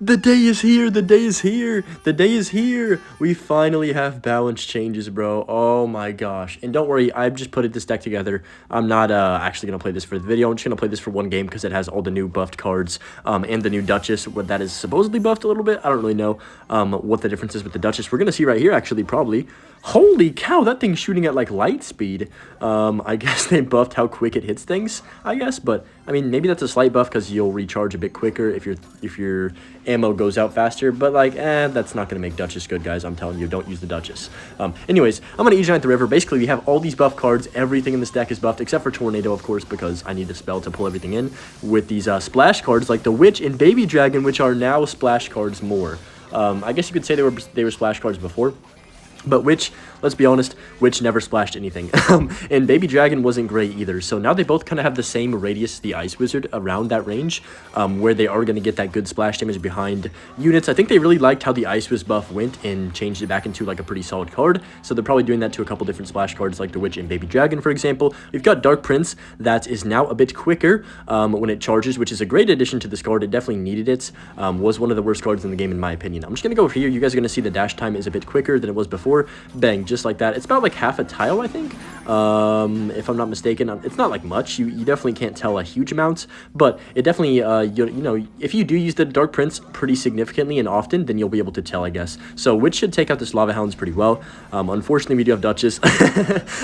The day is here, the day is here, the day is here. We finally have balance changes, bro. Oh my gosh. And don't worry, I've just put this deck together. I'm not actually going to play this for the video. I'm just going to play this for one game because it has all the new buffed cards and the new Duchess, what that is supposedly buffed a little bit. I don't really know what the difference is with the Duchess. We're going to see right here, actually, probably. Holy cow, that thing's shooting at, like, light speed. I guess they buffed how quick it hits things, I guess. But, I mean, maybe that's a slight buff because you'll recharge a bit quicker if your ammo goes out faster. But, like, that's not going to make Duchess good, guys. I'm telling you, don't use the Duchess. Anyways, I'm going to Egiant the River. Basically, we have all these buff cards. Everything in this deck is buffed, except for Tornado, of course, because I need the spell to pull everything in. With these splash cards, like the Witch and Baby Dragon, which are now splash cards more. I guess you could say they were splash cards before. But Witch, let's be honest, Witch never splashed anything. And Baby Dragon wasn't great either. So now they both kind of have the same radius, the Ice Wizard, around that range, where they are going to get that good splash damage behind units. I think they really liked how the Ice Wiz buff went and changed it back into like a pretty solid card. So they're probably doing that to a couple different splash cards like the Witch and Baby Dragon, for example. We've got Dark Prince that is now a bit quicker when it charges, which is a great addition to this card. It definitely needed it. Was one of the worst cards in the game in my opinion. I'm just going to go over here. You guys are going to see the dash time is a bit quicker than it was before. Bang, just like that. It's about like half a tile, I think, if I'm not mistaken. It's not like much. You definitely can't tell a huge amount, but it definitely you know, if you do use the Dark Prince pretty significantly and often, then you'll be able to tell, I guess. So Witch should take out this Lava Hounds pretty well. Unfortunately, we do have Duchess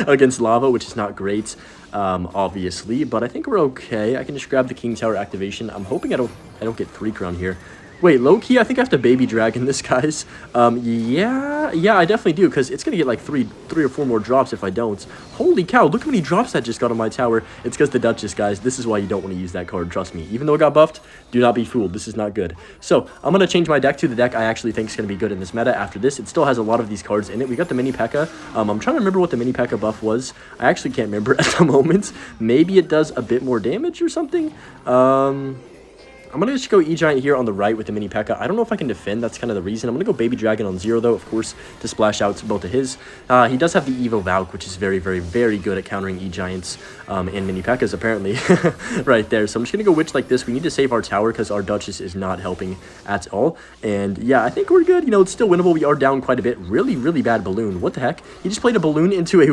against Lava, which is not great, obviously, but I think we're okay. I can just grab the King Tower activation. I'm hoping I don't get 3 crown here. Wait, low-key, I think I have to Baby Dragon this, guys. Yeah, I definitely do, because it's going to get like three or four more drops if I don't. Holy cow, look how many drops that just got on my tower. It's because the Duchess, guys. This is why you don't want to use that card, trust me. Even though it got buffed, do not be fooled. This is not good. So, I'm going to change my deck to the deck I actually think is going to be good in this meta after this. It still has a lot of these cards in it. We got the Mini P.E.K.K.A. I'm trying to remember what the Mini P.E.K.K.A. buff was. I actually can't remember at the moment. Maybe it does a bit more damage or something. I'm going to just go Egiant here on the right with the Mini P.E.K.K.A. I don't know if I can defend. That's kind of the reason. I'm going to go Baby Dragon on 0, though, of course, to splash out both of his. He does have the Evo Valk, which is very, very, very good at countering Egiants and Mini P.E.K.K.A.s, apparently, right there. So I'm just going to go Witch like this. We need to save our tower because our Duchess is not helping at all. And, yeah, I think we're good. You know, it's still winnable. We are down quite a bit. Really, really bad Balloon. What the heck? He just played a Balloon into a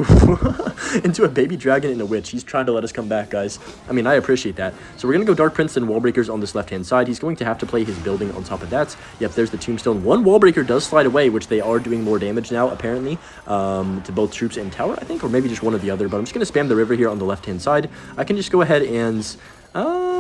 into a Baby Dragon and a Witch. He's trying to let us come back, guys. I mean, I appreciate that. So we're going to go Dark Prince and Wall Breakers on this left-hand side. He's going to have to play his building on top of that. Yep, there's the Tombstone. One Wall Breaker does slide away, which they are doing more damage now, apparently, to both troops and tower, I think, or maybe just one or the other. But I'm just going to spam the river here on the left-hand side. I can just go ahead and...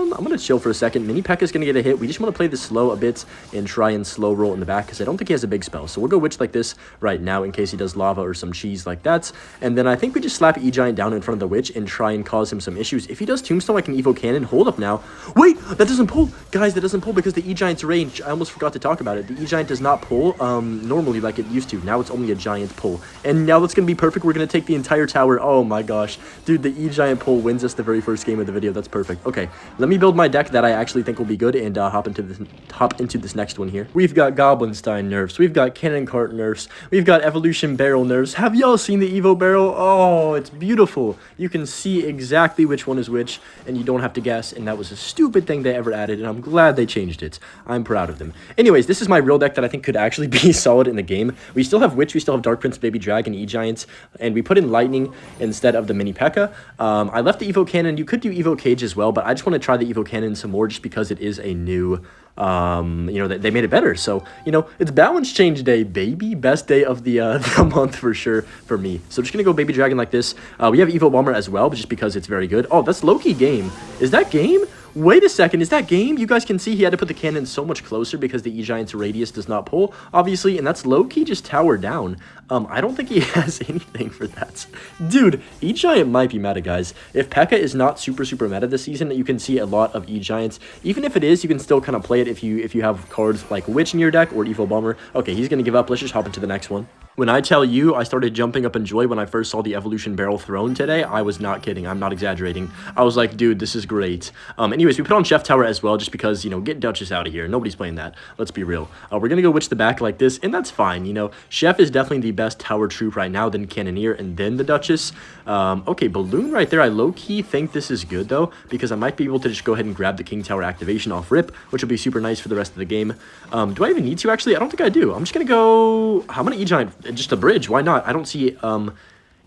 I'm going to chill for a second. Mini P.E.K.K.A. is going to get a hit. We just want to play this slow a bit and try and slow roll in the back because I don't think he has a big spell. So we'll go Witch like this right now in case he does Lava or some cheese like that. And then I think we just slap Egiant down in front of the Witch and try and cause him some issues. If he does Tombstone, I can Evo Cannon. Hold up now. Wait, that doesn't pull. Guys, that doesn't pull because the Egiant's range. I almost forgot to talk about it. The Egiant does not pull normally like it used to. Now it's only a giant pull. And now that's going to be perfect. We're going to take the entire tower. Oh my gosh. Dude, the Egiant pull wins us the very first game of the video. That's perfect. Okay, let me build my deck that I actually think will be good and hop into this next one here. We've got goblinstein nerfs, we've got cannon cart nerfs, we've got evolution barrel nerfs. Have y'all seen the Evo barrel? Oh, it's beautiful. You can see exactly which one is which and you don't have to guess, and that was a stupid thing they ever added and I'm glad they changed it. I'm proud of them. Anyways, this is my real deck that I think could actually be solid in the game. We still have Witch, we still have Dark Prince, Baby Dragon, E-Giants, and we put in Lightning instead of the Mini P.E.K.K.A. I left the Evo Cannon. You could do Evo Cage as well, but I just want to try the Evo Cannon some more just because it is a new, you know, they made it better. So, you know, it's balance change day, baby. Best day of the month for sure for me. So just going to go Baby Dragon like this. We have Evo Bomber as well, but just because it's very good. Oh, that's low-key game. Is that game? Wait a second, is that game? You guys can see he had to put the cannon so much closer because the E-Giant's radius does not pull, obviously, and that's low-key just tower down. I don't think he has anything for that. Dude, E-Giant might be meta, guys. If P.E.K.K.A. is not super meta this season, you can see a lot of E-Giants. Even if it is, you can still kind of play it if you have cards like Witch in your deck or Evo Bomber. Okay, he's going to give up. Let's just hop into the next one. When I tell you I started jumping up in joy when I first saw the evolution barrel thrown today, I was not kidding. I'm not exaggerating. I was like, dude, this is great. Anyways, we put on Chef Tower as well just because, you know, get Duchess out of here. Nobody's playing that. Let's be real. We're going to go witch the back like this, and that's fine. You know, Chef is definitely the best tower troop right now, then Cannoneer, and then the Duchess. Okay, Balloon right there. I low-key think this is good, though, because I might be able to just go ahead and grab the King Tower activation off rip, which will be super nice for the rest of the game. Do I even need to, actually? I don't think I do. I'm just going to go... How many Egiant? Just a bridge. Why not? I don't see I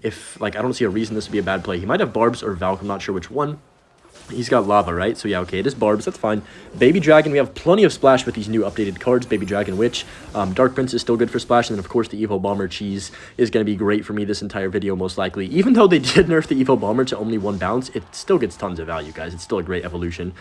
don't see a reason this would be a bad play. He might have Barbs or Valk. I'm not sure which one. He's got Lava, right? So yeah, okay, it is Barbs. That's fine. Baby Dragon, we have plenty of splash with these new updated cards. Baby Dragon Witch. Dark Prince is still good for splash. And then, of course, the Evo Bomber Cheese is going to be great for me this entire video, most likely. Even though they did nerf the Evo Bomber to only 1 bounce, it still gets tons of value, guys. It's still a great evolution.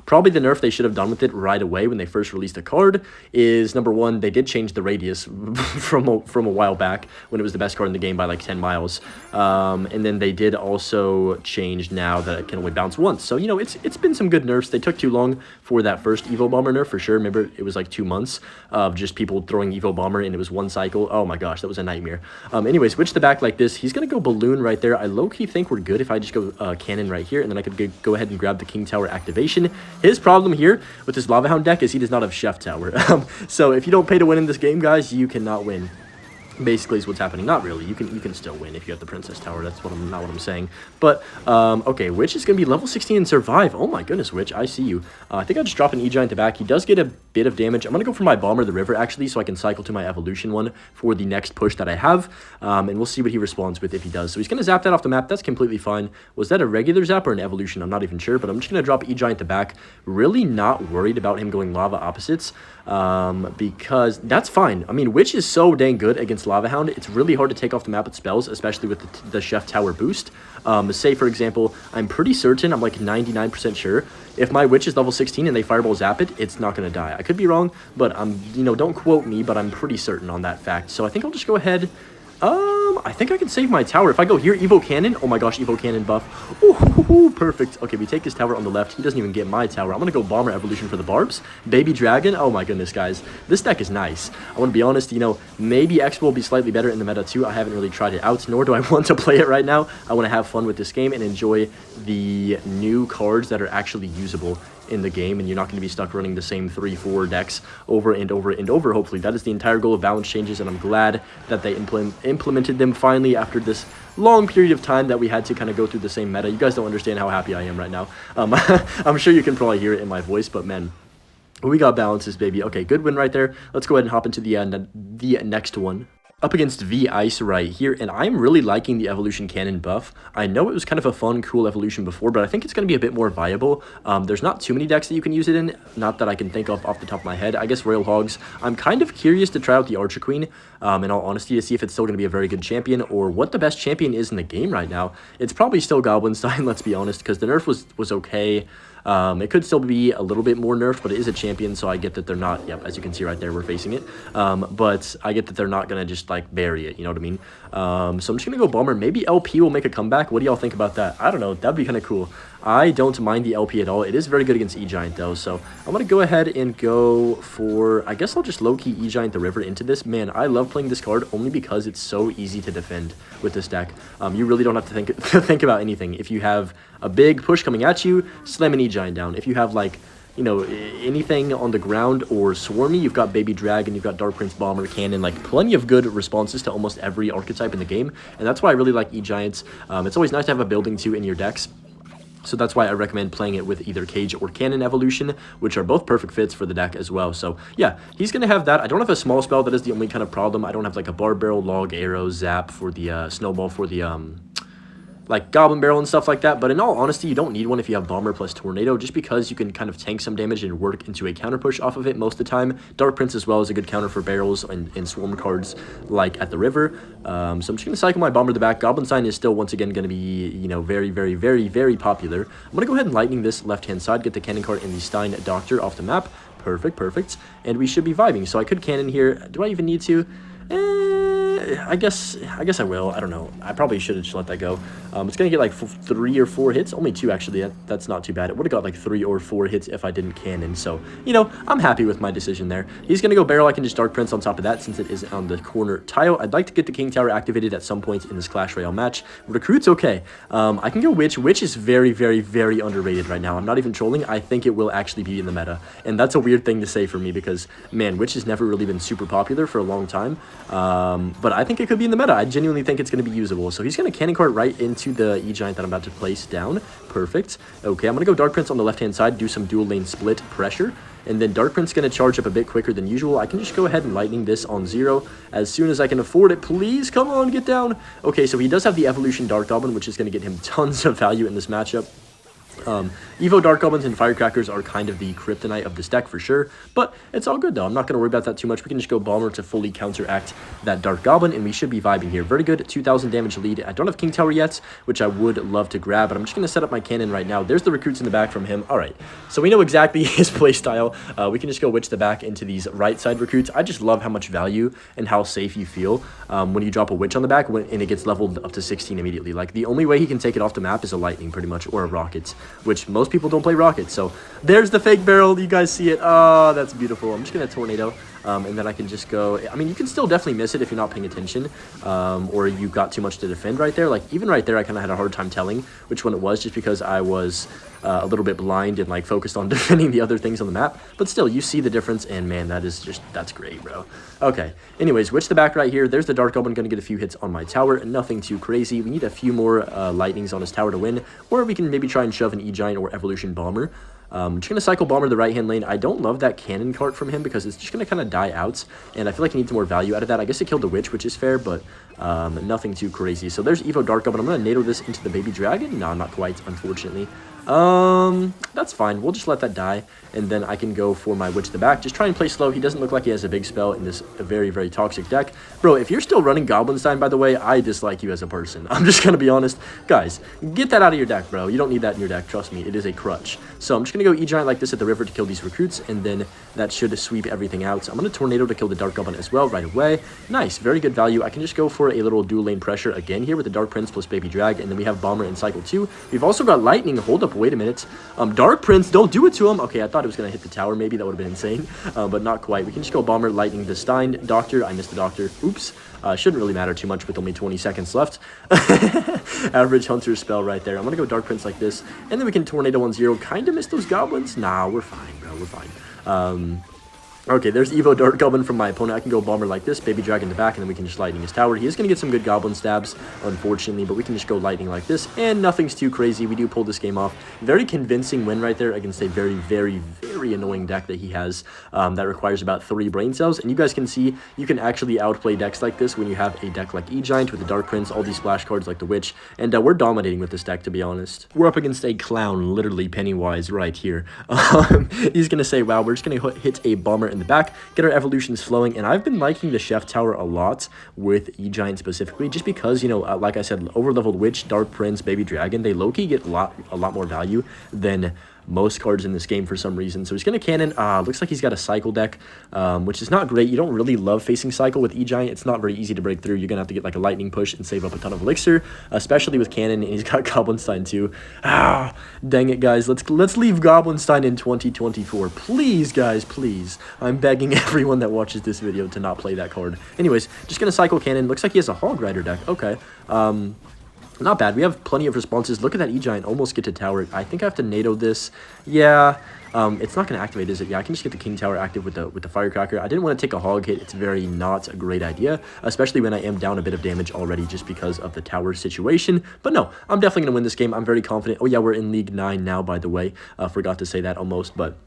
Probably the nerf they should have done with it right away when they first released the card is, number one, they did change the radius from a while back when it was the best card in the game by like 10 miles. And then they did also change now that it can only bounce once. So, you know, it's been some good nerfs. They took too long for that first Evo Bomber nerf, for sure. Remember, it was like 2 months of just people throwing Evo Bomber, and it was 1 cycle. Oh my gosh, that was a nightmare. Anyways, switch the back like this. He's going to go Balloon right there. I low-key think we're good if I just go Cannon right here, and then I could go ahead and grab the King Tower activation. His problem here with this Lava Hound deck is he does not have Chef Tower. So if you don't pay to win in this game, guys, you cannot win. Basically is what's happening. Not really. You can still win if you have the Princess Tower. That's not what I'm saying. But okay, Witch is gonna be level 16 and survive. Oh my goodness, Witch, I see you. I think I'll just drop an E-Giant the back. He does get a bit of damage. I'm gonna go for my Bomber the River actually, so I can cycle to my evolution one for the next push that I have. And we'll see what he responds with if he does. So he's gonna zap that off the map. That's completely fine. Was that a regular zap or an evolution? I'm not even sure, but I'm just gonna drop E-Giant the back. Really not worried about him going Lava opposites. Because that's fine. I mean, Witch is so dang good against Lava Hound. It's really hard to take off the map with spells, especially with the Chef Tower boost. Say, for example, I'm pretty certain, I'm like 99% sure, if my Witch is level 16 and they Fireball Zap it, it's not going to die. I could be wrong, but you know, don't quote me, but I'm pretty certain on that fact. So I think I'll just go ahead. I think I can save my tower. If I go here, Evo Cannon. Oh my gosh, Evo Cannon buff. Ooh, perfect. Okay, we take his tower on the left. He doesn't even get my tower. I'm going to go Bomber Evolution for the Barbs. Baby Dragon. Oh my goodness, guys. This deck is nice. I want to be honest, you know, maybe Expo will be slightly better in the meta too. I haven't really tried it out, nor do I want to play it right now. I want to have fun with this game and enjoy the new cards that are actually usable in the game, and you're not going to be stuck running the same 3-4 decks over and over and over. Hopefully that is the entire goal of balance changes, and I'm glad that they implemented them finally after this long period of time that we had to kind of go through the same meta. You guys don't understand how happy I am right now. I'm sure you can probably hear it in my voice, but man, we got balances, baby. Okay, good win right there. Let's go ahead and hop into the next one. Up against V-Ice right here, and I'm really liking the Evolution Cannon buff. I know it was kind of a fun, cool evolution before, but I think it's going to be a bit more viable. There's not too many decks that you can use it in, not that I can think of off the top of my head. I guess Royal Hogs. I'm kind of curious to try out the Archer Queen, in all honesty, to see if it's still going to be a very good champion, or what the best champion is in the game right now. It's probably still Goblinstein, let's be honest, because the nerf was okay. It could still be a little bit more nerfed, but it is a champion, so I get that they're not, yep, as you can see right there, we're facing it. But I get that they're not going to just, like, bury it, you know what I mean? So I'm just going to go Bomber. Maybe LP will make a comeback. What do y'all think about that? I don't know. That'd be kind of cool. I don't mind the LP at all. It is very good against E-Giant, though, so I'm going to go ahead and go for, I guess I'll just low-key E-Giant the River into this. Man, I love playing this card only because it's so easy to defend with this deck. You really don't have to think about anything. If you have a big push coming at you, slam an E-Giant down. If you have, like, you know, anything on the ground or swarmy, you've got Baby Dragon, you've got Dark Prince, Bomber, Cannon, like plenty of good responses to almost every archetype in the game, and that's why I really like E-Giants. It's always nice to have a building too in your decks. So that's why I recommend playing it with either Cage or Cannon Evolution, which are both perfect fits for the deck as well. So yeah, he's going to have that. I don't have a small spell. That is the only kind of problem. I don't have like a Barb Barrel, Log, Arrow, Zap for the Snowball for the like Goblin Barrel and stuff like that, but in all honesty, you don't need one if you have Bomber plus Tornado, just because you can kind of tank some damage and work into a counter push off of it most of the time. Dark Prince as well is a good counter for barrels and swarm cards like at the river. So I'm just going to cycle my Bomber to the back. Goblinstein is still once again going to be, you know, very, very, very, very popular. I'm going to go ahead and lightning this left-hand side, get the Cannon card and the Stein Doctor off the map. Perfect, perfect. And we should be vibing. So I could Cannon here. Do I even need to? I guess I will. I don't know. I probably should have just let that go. It's going to get like 3 or 4 hits. Only 2, actually. That's not too bad. It would have got like 3 or 4 hits if I didn't cannon. So, you know, I'm happy with my decision there. He's going to go barrel. I can just Dark Prince on top of that since it is on the corner tile. I'd like to get the King Tower activated at some point in this Clash Royale match. Recruit's okay. I can go Witch. Witch is very, very, very underrated right now. I'm not even trolling. I think it will actually be in the meta. And that's a weird thing to say for me because, man, Witch has never really been super popular for a long time. But I think it could be in the meta. I genuinely think it's going to be usable. So he's going to cannon cart right into the Egiant that I'm about to place down. Perfect. Okay, I'm going to go Dark Prince on the left-hand side, do some dual lane split pressure. And then Dark Prince going to charge up a bit quicker than usual. I can just go ahead and lightning this on 0 as soon as I can afford it. Please, come on, get down. Okay, so he does have the Evolution Dark Goblin, which is going to get him tons of value in this matchup. Evo Dark Goblins and Firecrackers are kind of the kryptonite of this deck for sure, but it's all good though. I'm not going to worry about that too much. We can just go Bomber to fully counteract that Dark Goblin, and we should be vibing here. Very good, 2,000 damage lead. I don't have King Tower yet, which I would love to grab, but I'm just going to set up my cannon right now. There's the recruits in the back from him. All right, so we know exactly his playstyle. We can just go witch the back into these right side recruits. I just love how much value and how safe you feel when you drop a witch on the back and it gets leveled up to 16 immediately. Like, the only way he can take it off the map is a lightning, pretty much, or a rocket, which most people don't play rockets. So there's the fake barrel. You guys see it? Oh, that's beautiful. I'm just gonna tornado, and then I can just go. I mean, you can still definitely miss it if you're not paying attention, or you've got too much to defend right there. Like, even right there, I kind of had a hard time telling which one it was, just because I was a little bit blind and like focused on defending the other things on the map. But still, you see the difference, and man, that's great, bro. Okay, anyways, witch the back right here. There's the Dark Goblin, gonna get a few hits on my tower. Nothing too crazy. We need a few more lightnings on his tower to win, or we can maybe try and shove an E-Giant or Evolution Bomber. I'm just going to cycle Bomber to the right-hand lane. I don't love that cannon cart from him because it's just going to kind of die out, and I feel like he needs more value out of that. I guess it killed the witch, which is fair, but nothing too crazy. So there's Evo Dark Goblin. I'm going to NATO this into the baby dragon. No, not quite, unfortunately. That's fine. We'll just let that die, and then I can go for my witch the back. Just try and play slow. He doesn't look like he has a big spell in this very, very toxic deck. Bro, if you're still running Goblinstein, by the way, I dislike you as a person. I'm just gonna be honest. Guys, get that out of your deck, bro. You don't need that in your deck. Trust me, it is a crutch. So I'm just gonna go E-Giant like this at the river to kill these recruits, and then that should sweep everything out. So I'm gonna Tornado to kill the Dark Goblin as well right away. Nice, very good value. I can just go for a little dual lane pressure again here with the Dark Prince plus Baby Drag, and then we have Bomber in cycle 2. We've also got Lightning. Hold up, wait a minute. Dark Prince, don't do it to him. Okay, I thought it was going to hit the tower. Maybe that would have been insane, but not quite. We can just go Bomber, Lightning, the Stein, Doctor. I missed the Doctor. Oops. Shouldn't really matter too much with only 20 seconds left. Average Hunter spell right there. I'm going to go Dark Prince like this, and then we can Tornado 1-0. Kind of miss those goblins. Nah, we're fine, bro. We're fine. Okay, there's Evo Dark Goblin from my opponent. I can go Bomber like this, Baby Dragon in the back, and then we can just Lightning his tower. He is going to get some good Goblin stabs, unfortunately, but we can just go Lightning like this, and nothing's too crazy. We do pull this game off. Very convincing win right there against a very, very, very annoying deck that he has that requires about 3 brain cells. And you guys can see, you can actually outplay decks like this when you have a deck like E-Giant with the Dark Prince, all these splash cards like the Witch, and we're dominating with this deck, to be honest. We're up against a clown, literally Pennywise right here. He's going to say, wow, we're just going to hit a Bomber in the back, get our evolutions flowing, and I've been liking the Chef Tower a lot with E-Giant specifically, just because, you know, like I said, over-leveled Witch, Dark Prince, Baby Dragon, they low-key get a lot more value than most cards in this game for some reason. So he's going to cannon. Looks like he's got a cycle deck, which is not great. You don't really love facing cycle with E-Giant. It's not very easy to break through. You're going to have to get like a lightning push and save up a ton of elixir, especially with cannon, and he's got Goblinstein too. Dang it, guys. Let's leave Goblinstein in 2024. Please, guys, please. I'm begging everyone that watches this video to not play that card. Anyways, just going to cycle cannon. Looks like he has a Hog Rider deck. Okay. Not bad. We have plenty of responses. Look at that E-Giant almost get to tower. I think I have to NATO this. Yeah. It's not going to activate, is it? Yeah, I can just get the King Tower active with the Firecracker. I didn't want to take a hog hit. It's very not a great idea, especially when I am down a bit of damage already just because of the tower situation. But no, I'm definitely going to win this game. I'm very confident. Oh, yeah, we're in League 9 now, by the way. Forgot to say that almost, but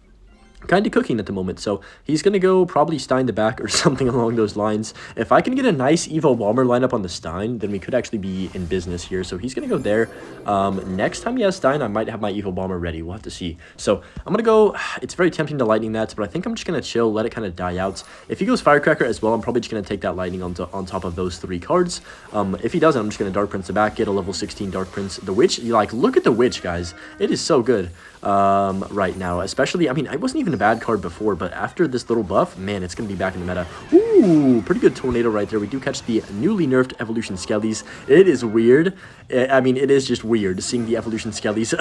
kind of cooking at the moment. So he's going to go probably Stein the back or something along those lines. If I can get a nice Evo Bomber lineup on the Stein, then we could actually be in business here. So he's going to go there. Next time he has Stein, I might have my Evo Bomber ready. We'll have to see. So I'm going to go. It's very tempting to Lightning that, but I think I'm just going to chill, let it kind of die out. If he goes Firecracker as well, I'm probably just going to take that Lightning on top of those 3 cards. If he doesn't, I'm just going to Dark Prince the back, get a level 16 Dark Prince. The Witch, like, look at the Witch, guys. It is so good right now, especially, I mean, I wasn't even even a bad card before, but after this little buff, man, it's going to be back in the meta. Ooh, pretty good tornado right there. We do catch the newly nerfed evolution skellies. It is weird. I mean, it is just weird seeing the evolution skellies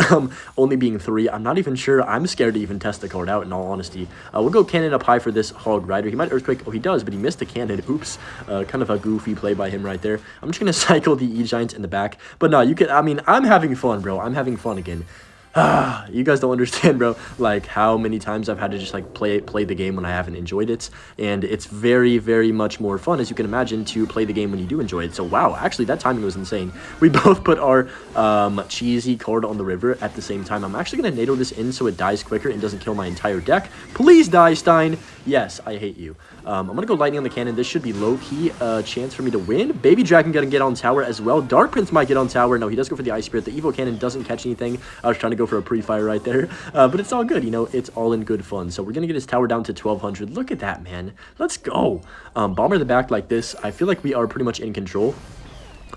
only being 3. I'm not even sure. I'm scared to even test the card out, in all honesty. We'll go cannon up high for this hog rider. He might earthquake. Oh, he does, but he missed the cannon. Oops. Kind of a goofy play by him right there. I'm just going to cycle the E-Giant in the back. But no, you can, I mean, I'm having fun, bro. I'm having fun again. You guys don't understand, bro, like how many times I've had to just like play the game when I haven't enjoyed it, and it's very, very much more fun, as you can imagine, to play the game when you do enjoy it. So wow, actually that timing was insane. We both put our cheesy card on the river at the same time. I'm actually gonna NATO this in so it dies quicker and doesn't kill my entire deck. Please die, Stein. Yes, I hate you. I'm gonna go lightning on the cannon. This should be low-key chance for me to win. Baby Dragon gonna get on tower as well. Dark Prince might get on tower. No, he does go for the Ice Spirit. The Evo Cannon doesn't catch anything. I was trying to go for a pre-fire right there. But it's all good, you know, it's all in good fun. So we're gonna get his tower down to 1200. Look at that, man. Let's go. Bomber in the back like this. I feel like we are pretty much in control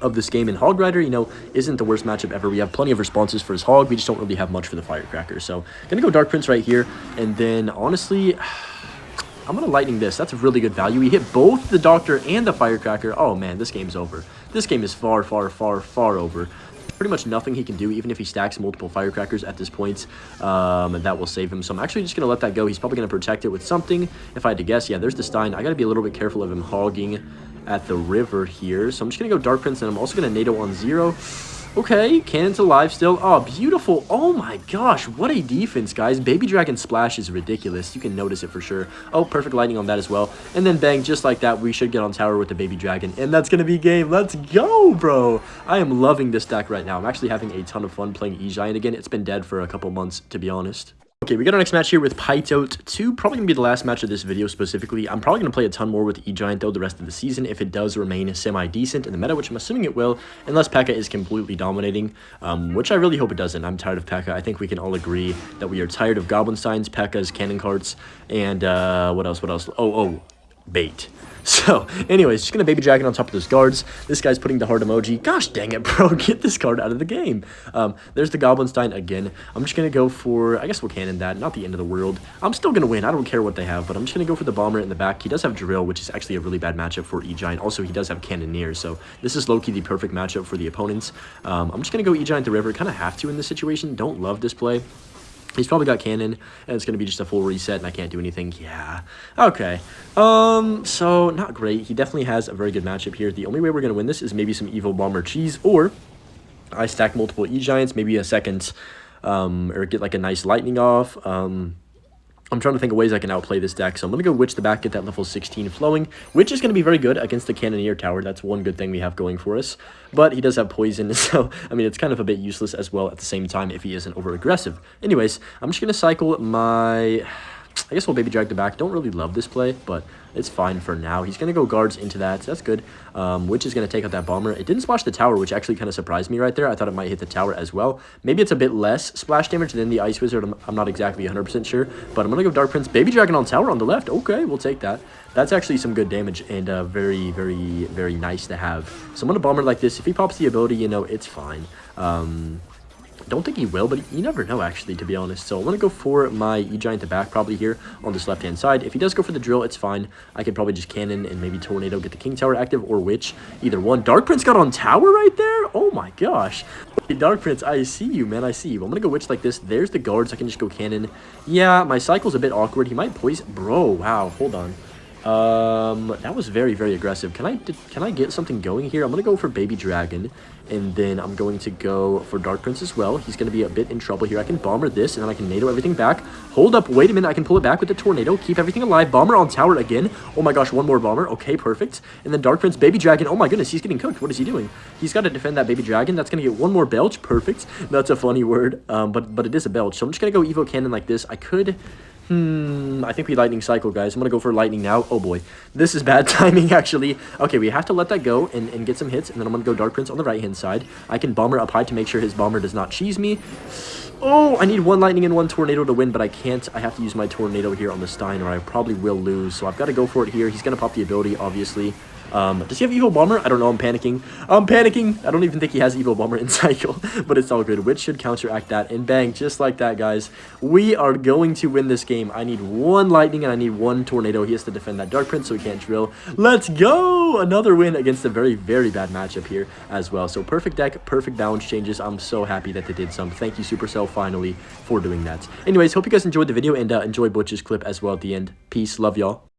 of this game, and Hog Rider, you know, isn't the worst matchup ever. We have plenty of responses for his Hog. We just don't really have much for the Firecracker. So gonna go Dark Prince right here, and then honestly, I'm going to lightning this. That's a really good value. We hit both the Doctor and the Firecracker. Oh, man, this game's over. This game is far, far, far, far over. Pretty much nothing he can do, even if he stacks multiple Firecrackers at this point, that will save him. So I'm actually just going to let that go. He's probably going to protect it with something. If I had to guess, yeah, there's the Stein. I got to be a little bit careful of him hogging at the river here. So I'm just going to go Dark Prince, and I'm also going to NATO on 0. Okay, cannon's alive still. Oh, beautiful. Oh my gosh, what a defense, guys. Baby Dragon Splash is ridiculous. You can notice it for sure. Oh, perfect lightning on that as well. And then bang, just like that, we should get on tower with the Baby Dragon. And that's going to be game. Let's go, bro. I am loving this deck right now. I'm actually having a ton of fun playing Egiant again. It's been dead for a couple months, to be honest. Okay, we got our next match here with Pytote 2. Probably going to be the last match of this video specifically. I'm probably going to play a ton more with Egiant, though, the rest of the season, if it does remain semi-decent in the meta, which I'm assuming it will, unless P.E.K.K.A. is completely dominating, which I really hope it doesn't. I'm tired of P.E.K.K.A. I think we can all agree that we are tired of goblinsteins, P.E.K.K.A.'s, cannon carts, and what else? Oh, bait. So, anyways, just gonna Baby Dragon on top of those guards. This guy's putting the heart emoji. Gosh dang it, bro. Get this card out of the game. There's the Goblinstein again. I'm just gonna go for, I guess we'll cannon that. Not the end of the world. I'm still gonna win. I don't care what they have, but I'm just gonna go for the Bomber in the back. He does have Drill, which is actually a really bad matchup for E-Giant. Also, he does have Cannoneer, so this is low-key the perfect matchup for the opponents. I'm just gonna go E-Giant the river. Kind of have to in this situation. Don't love this play. He's probably got cannon, and it's going to be just a full reset, and I can't do anything. Yeah. Okay. So, not great. He definitely has a very good matchup here. The only way we're going to win this is maybe some Evo Bomber Cheese, or I stack multiple E-Giants, maybe a second, or get like a nice lightning off. I'm trying to think of ways I can outplay this deck, so I'm going to go Witch the back, get that level 16 flowing, which is going to be very good against the Cannoneer tower. That's one good thing we have going for us, but he does have poison, so, I mean, it's kind of a bit useless as well at the same time if he isn't over-aggressive. Anyways, I'm just going to cycle my... I guess we'll Baby Drag the back. Don't really love this play, but it's fine for now. He's going to go guards into that, so that's good. Witch is going to take out that bomber. It didn't splash the tower, which actually kind of surprised me right there. I thought it might hit the tower as well. Maybe it's a bit less splash damage than the Ice Wizard. I'm not exactly 100% sure, but I'm going to go Dark Prince. Baby Dragon on tower on the left. Okay, we'll take that. That's actually some good damage and very, very, very nice to have. So I'm going to bomber like this. If he pops the ability, you know, it's fine. Don't think he will, but you never know, actually, to be honest. So I'm going to go for my E-Giant the back probably here on this left-hand side. If he does go for the drill, it's fine. I could probably just cannon and maybe tornado, get the King Tower active, or Witch. Either one. Dark Prince got on tower right there? Oh my gosh. Okay, Dark Prince, I see you, man. I see you. I'm going to go Witch like this. There's the guards. I can just go cannon. Yeah, my cycle's a bit awkward. He might poison. Bro, wow. Hold on. That was very, very aggressive. Can I get something going here? I'm going to go for Baby Dragon, and then I'm going to go for Dark Prince as well. He's going to be a bit in trouble here. I can bomber this, and then I can NATO everything back. Hold up, wait a minute. I can pull it back with the tornado. Keep everything alive. Bomber on tower again. Oh my gosh, one more bomber. Okay, perfect. And then Dark Prince, Baby Dragon. Oh my goodness, he's getting cooked. What is he doing? He's got to defend that Baby Dragon. That's going to get one more belch. Perfect. That's a funny word, but it is a belch. So I'm just going to go Evo Cannon like this. I could... I think we lightning cycle, guys. I'm going to go for lightning now. Oh, boy. This is bad timing, actually. Okay, we have to let that go and get some hits, and then I'm going to go Dark Prince on the right-hand side. I can bomber up high to make sure his bomber does not cheese me. Oh, I need one lightning and one tornado to win, but I can't. I have to use my tornado here on the Stein, or I probably will lose. So I've got to go for it here. He's going to pop the ability, obviously. Does he have Evo Bomber? I don't know. I'm panicking. I'm panicking. I don't even think he has Evo Bomber in cycle, but it's all good. Which should counteract that. And bang, just like that, guys. We are going to win this game. I need one lightning and I need one tornado. He has to defend that Dark Prince, so he can't drill. Let's go! Another win against a very, very bad matchup here as well. So perfect deck, perfect balance changes. I'm so happy that they did some. Thank you, Supercell, finally, for doing that. Anyways, hope you guys enjoyed the video and enjoy Butch's clip as well at the end. Peace. Love y'all.